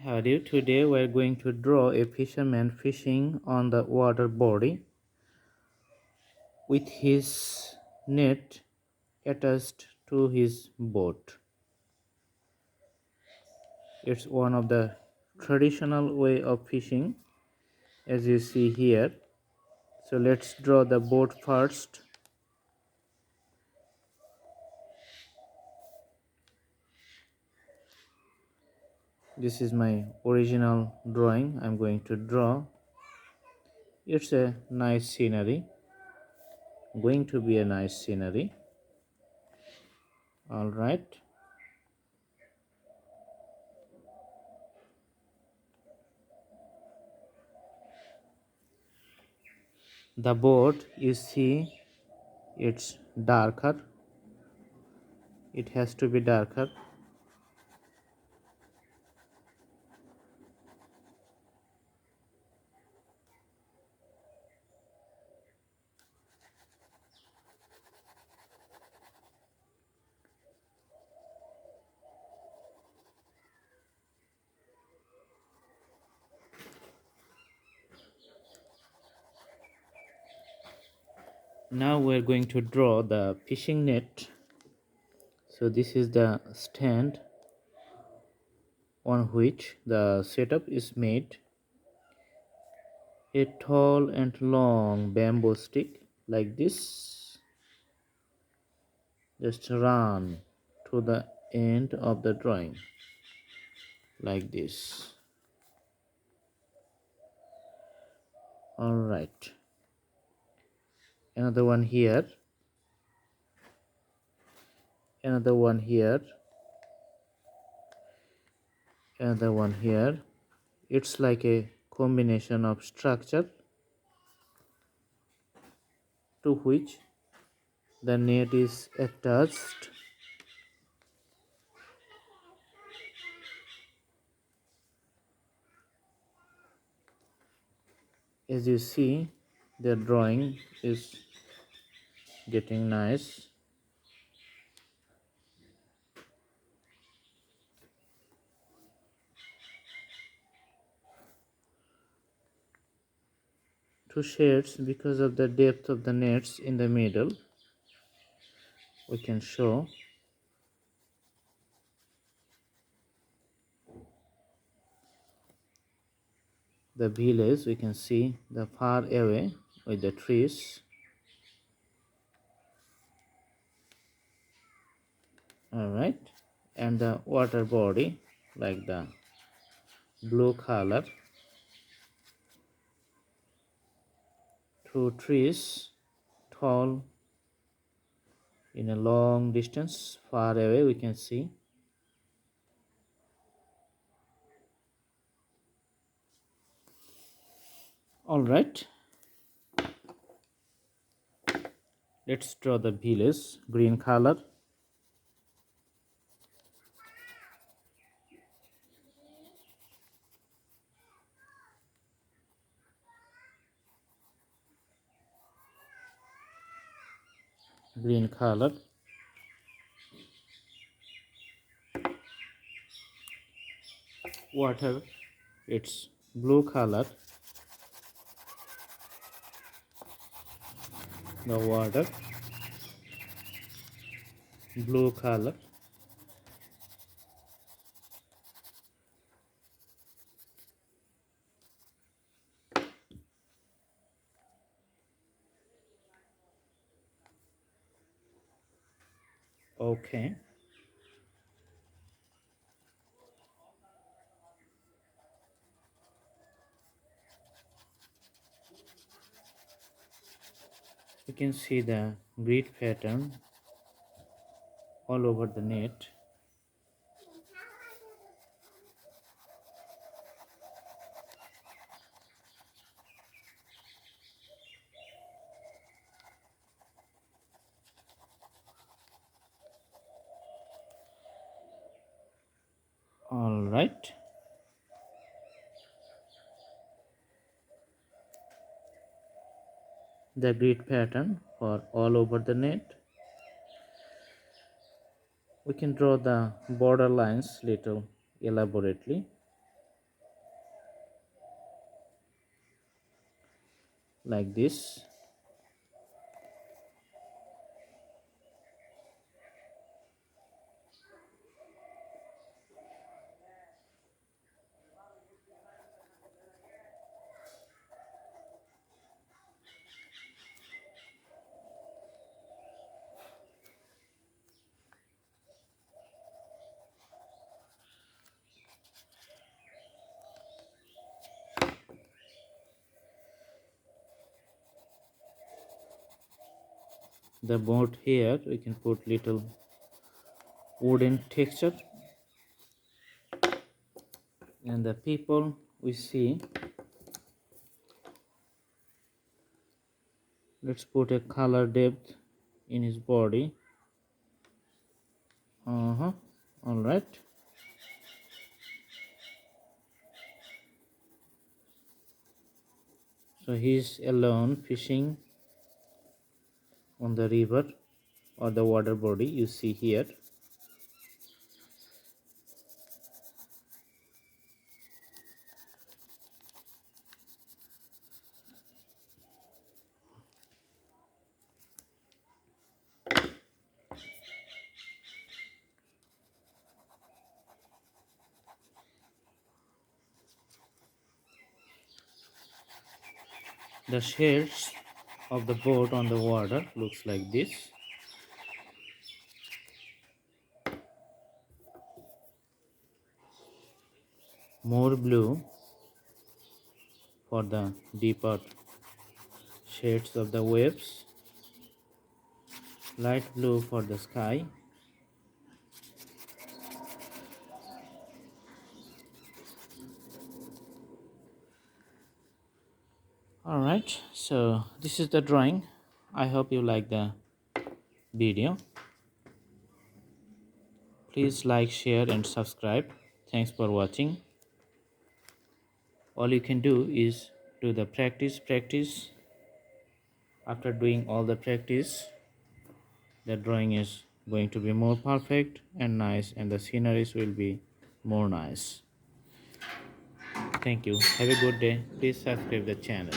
Howdy, today we are going to draw a fisherman fishing on the water body with his net attached to his boat. It's one of the traditional way of fishing, as you see here. So let's draw the boat first. This is my original drawing I'm going to draw. It's a nice scenery, going to be a nice scenery. All right. The boat, you see, it's darker. It has to be darker. Now we're going to draw the fishing net. So this is the stand on which the setup is made. A tall and long bamboo stick like this just run to the end of the drawing like this. All right, another one here, another one here, another one here. It's like a combination of structure to which the net is attached. As you see, the drawing is getting nice. Two shades, because of the depth of the nets in the middle, we can show. The village, we can see the far away with the trees. All right, and the water body like the blue color. Two trees, tall, in a long distance, far away we can see. All right, let's draw the village, green color. Green color. Water, it's blue color. The water, blue color. Okay, you can see the grid pattern all over the net. All right, the grid pattern for all over the net. We can draw the border lines little elaborately. like this. The board here we can put little wooden texture, and the people we see, let's put a color depth in his body. All right. So he's alone fishing on the river or the water body you see here. The shades of the boat on the water looks like this. More blue for the deeper shades of the waves, light blue for the sky. Alright, so this is the drawing. I hope you like the video. Please like, share and subscribe. Thanks for watching. All you can do is do the practice. After doing all the practice, the drawing is going to be more perfect and nice, and the sceneries will be more nice. Thank you. Have a good day. Please subscribe the channel.